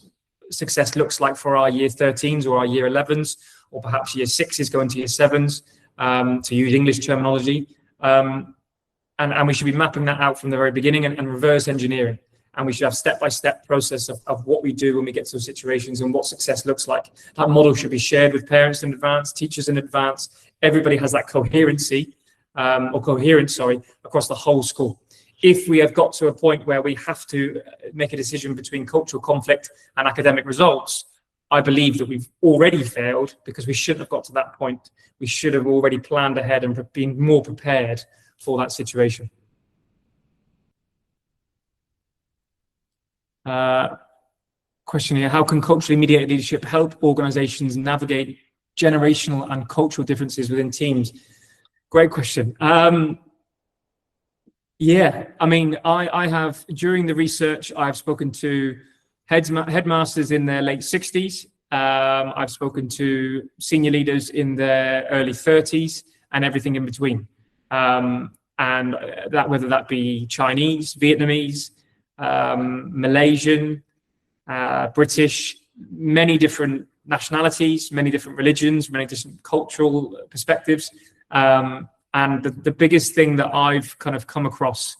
S2: success looks like for our year 13s or our year 11s, or perhaps year 6s going to year 7s, to use English terminology. And we should be mapping that out from the very beginning and reverse engineering. And we should have step-by-step process of what we do when we get to those situations and what success looks like. That model should be shared with parents in advance, teachers in advance. Everybody has that coherence, across the whole school. If we have got to a point where we have to make a decision between cultural conflict and academic results, I believe that we've already failed, because we shouldn't have got to that point. We should have already planned ahead and been more prepared for that situation. Question here: how can culturally mediated leadership help organizations navigate generational and cultural differences within teams? Great question. Yeah, I mean, I have, during the research, I've spoken to headmasters in their late 60s. I've spoken to senior leaders in their early 30s and everything in between. And that, whether that be Chinese, Vietnamese, Malaysian, British, many different nationalities, many different religions, many different cultural perspectives. And the biggest thing that I've kind of come across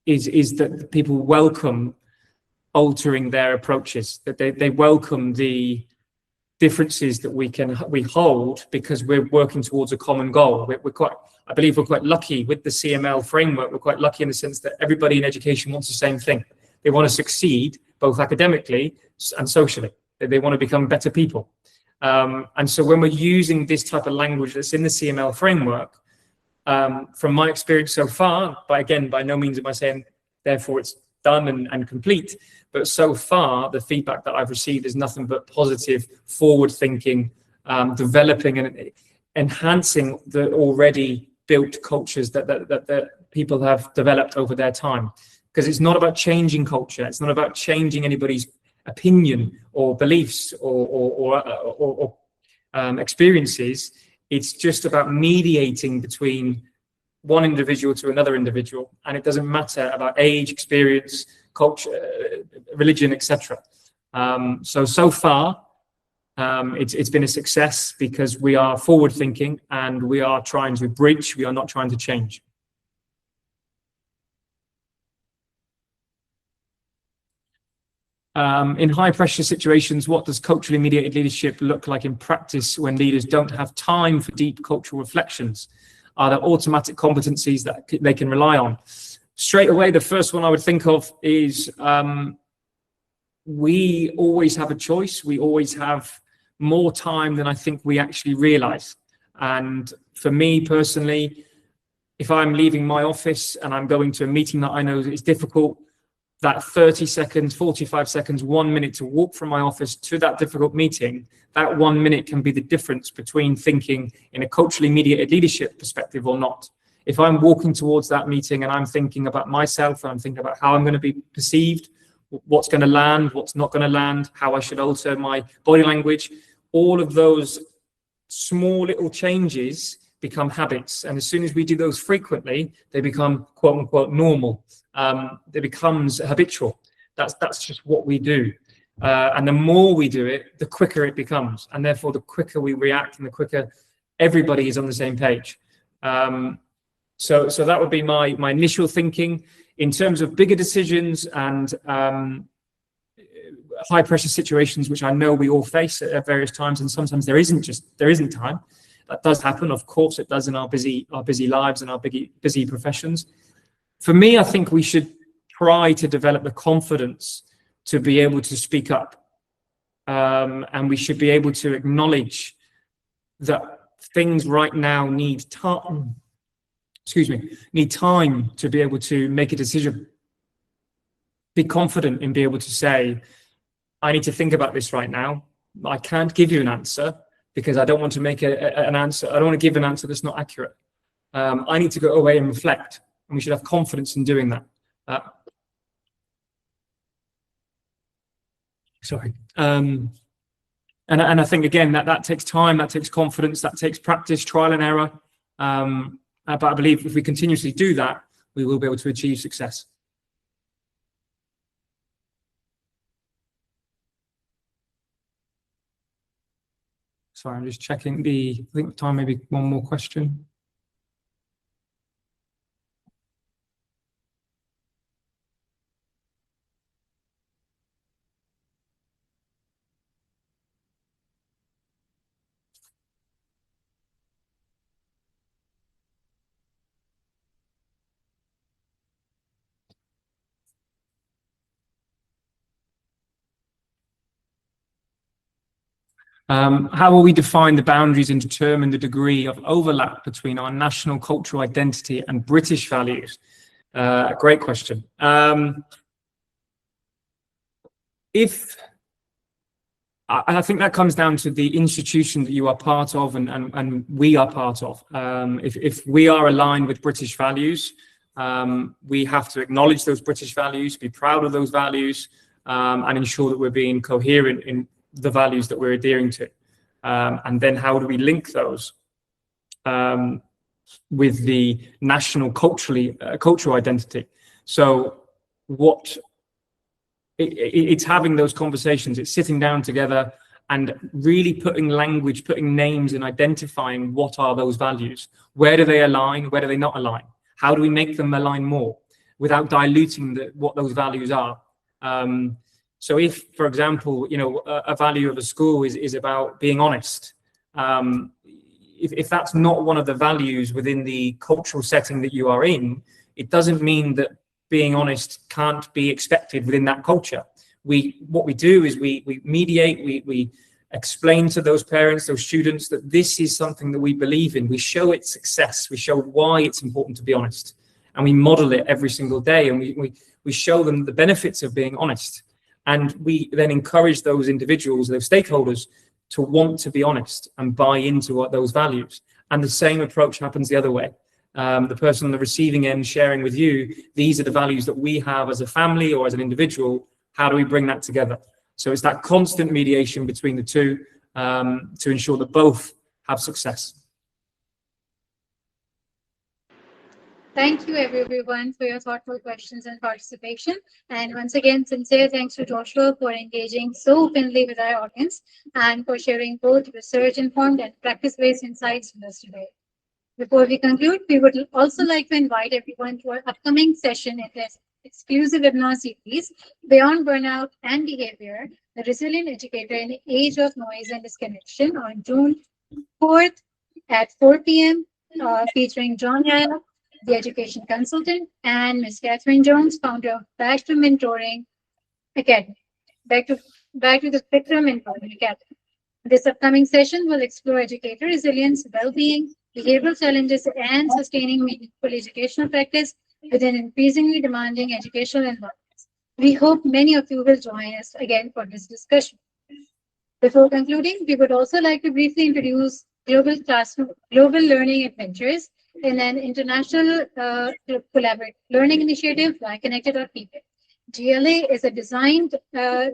S2: is that people welcome altering their approaches, that they welcome the differences that we hold, because we're working towards a common goal. I believe we're quite lucky with the CML framework. We're quite lucky in the sense that everybody in education wants the same thing. They want to succeed both academically and socially. They want to become better people. And so when we're using this type of language that's in the CML framework, from my experience so far, but again, by no means am I saying therefore it's done and complete, but so far the feedback that I've received is nothing but positive, forward thinking, developing and enhancing the already built cultures that people have developed over their time. Because it's not about changing culture, it's not about changing anybody's opinion or beliefs or experiences. It's just about mediating between one individual to another individual, and it doesn't matter about age, experience, culture, religion, etc. So far, it's been a success because we are forward thinking and we are trying to bridge. We are not trying to change. In high pressure situations, what does culturally mediated leadership look like in practice when leaders don't have time for deep cultural reflections? Are there automatic competencies that they can rely on? Straight away, the first one I would think of is we always have a choice. We always have more time than I think we actually realize. And for me personally, if I'm leaving my office and I'm going to a meeting that I know is difficult, that 30 seconds, 45 seconds, 1 minute to walk from my office to that difficult meeting, that 1 minute can be the difference between thinking in a culturally mediated leadership perspective or not. If I'm walking towards that meeting and I'm thinking about myself, and I'm thinking about how I'm going to be perceived, what's going to land, what's not going to land, how I should alter my body language, all of those small little changes become habits. And as soon as we do those frequently, they become quote unquote normal. It becomes habitual. That's just what we do. And the more we do it, the quicker it becomes. And therefore, the quicker we react and the quicker everybody is on the same page. So that would be my initial thinking. In terms of bigger decisions and high pressure situations, which I know we all face at various times, and sometimes there isn't time. That does happen, of course it does in our busy lives and our busy professions. For me, I think we should try to develop the confidence to be able to speak up, and we should be able to acknowledge that things right now need time. Need time to be able to make a decision. Be confident in being able to say, I need to think about this right now. I can't give you an answer because I don't want to make an answer. I don't want to give an answer that's not accurate. I need to go away and reflect, and we should have confidence in doing that. And I think, again, that takes time, that takes confidence, that takes practice, trial and error. But I believe if we continuously do that, we will be able to achieve success. Sorry, I'm just checking I think time, maybe one more question. How will we define the boundaries and determine the degree of overlap between our national cultural identity and British values? Great question. I think that comes down to the institution that you are part of and we are part of. If we are aligned with British values, we have to acknowledge those British values, be proud of those values, and ensure that we're being coherent in the values that we're adhering to. And then how do we link those with the national cultural identity? So it's having those conversations, it's sitting down together and really putting language, putting names and identifying what are those values. Where do they align? Where do they not align? How do we make them align more without diluting what those values are? So if, for example, a value of a school is about being honest, if that's not one of the values within the cultural setting that you are in, it doesn't mean that being honest can't be expected within that culture. What we do is we mediate, we explain to those parents, those students, that this is something that we believe in. We show its success, we show why it's important to be honest, and we model it every single day, and we show them the benefits of being honest. And we then encourage those individuals, those stakeholders, to want to be honest and buy into those values. And the same approach happens the other way. The person on the receiving end sharing with you, these are the values that we have as a family or as an individual. How do we bring that together? So it's that constant mediation between the two to ensure that both have success.
S1: Thank you, everyone, for your thoughtful questions and participation. And once again, sincere thanks to Joshua for engaging so openly with our audience and for sharing both research-informed and practice-based insights with us today. Before we conclude, we would also like to invite everyone to our upcoming session in this exclusive webinar series, Beyond Burnout and Behavior, the Resilient Educator in the Age of Noise and Disconnection, on June 4th at 4 p.m., featuring John Yaya, the education consultant, and Ms. Catherine Jones, founder of Back to Mentoring Academy. Back to the Spectrum Mentoring Academy. This upcoming session will explore educator resilience, well-being, behavioral challenges, and sustaining meaningful educational practice within increasingly demanding educational environments. We hope many of you will join us again for this discussion. Before concluding, we would also like to briefly introduce Global Learning Adventures in an international collaborative learning initiative by Connector.pk. GLA is designed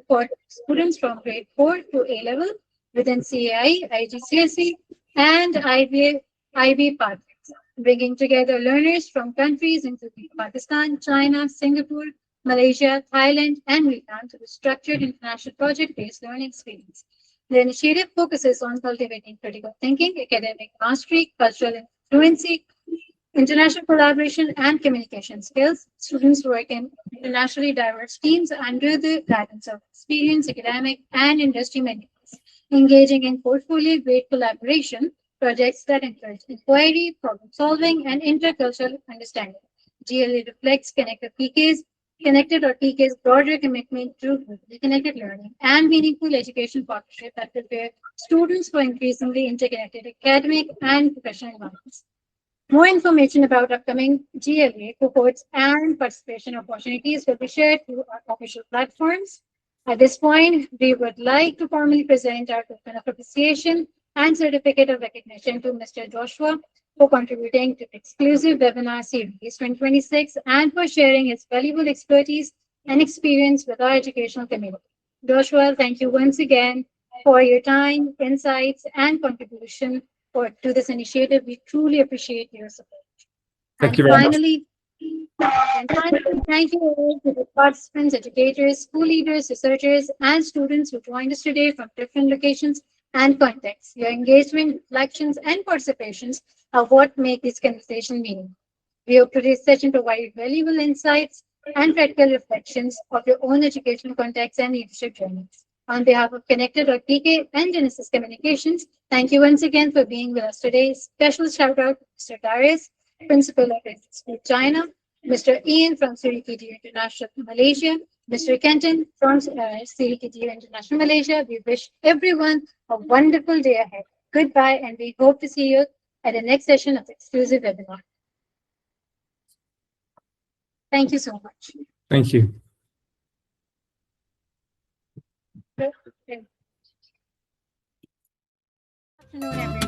S1: for students from grade 4 to A level within CAI, IGCSE, and IB pathways, bringing together learners from countries including Pakistan, China, Singapore, Malaysia, Thailand, and Vietnam to the structured international project-based learning experience. The initiative focuses on cultivating critical thinking, academic mastery, cultural fluency, international collaboration, and communication skills. Students work in internationally diverse teams under the guidance of experienced academic and industry mentors, engaging in portfolio-based collaboration projects that encourage inquiry, problem solving, and intercultural understanding. GLA reflects Connector.pk's broader commitment to globally connected learning and meaningful education partnership that prepare students for increasingly interconnected academic and professional environments. More information about upcoming GLA cohorts and participation opportunities will be shared through our official platforms. At this point, we would like to formally present our token of appreciation and certificate of recognition to Mr. Joshua for contributing to the exclusive webinar series 2026 and for sharing his valuable expertise and experience with our educational community. Joshua, thank you once again for your time, insights, and contribution to this initiative. We truly appreciate your support.
S2: Thank you very much.
S1: Finally, thank you all to the participants, educators, school leaders, researchers, and students who joined us today from different locations and contexts. Your engagement, reflections, and participations are what make this conversation meaningful. We hope today's session provided valuable insights and practical reflections of your own educational contexts and leadership journeys. On behalf of Connector.pk and Genesis Communications, thank you once again for being with us today. Special shout out to Mr. Darius, Principal of Institute China, Mr. Ian from CPK International Malaysia, Mr. Kenton from CPK International Malaysia. We wish everyone a wonderful day ahead. Goodbye, and we hope to see you at the next session of the exclusive webinar. Thank you so much.
S2: Thank you.
S1: Good afternoon, everyone.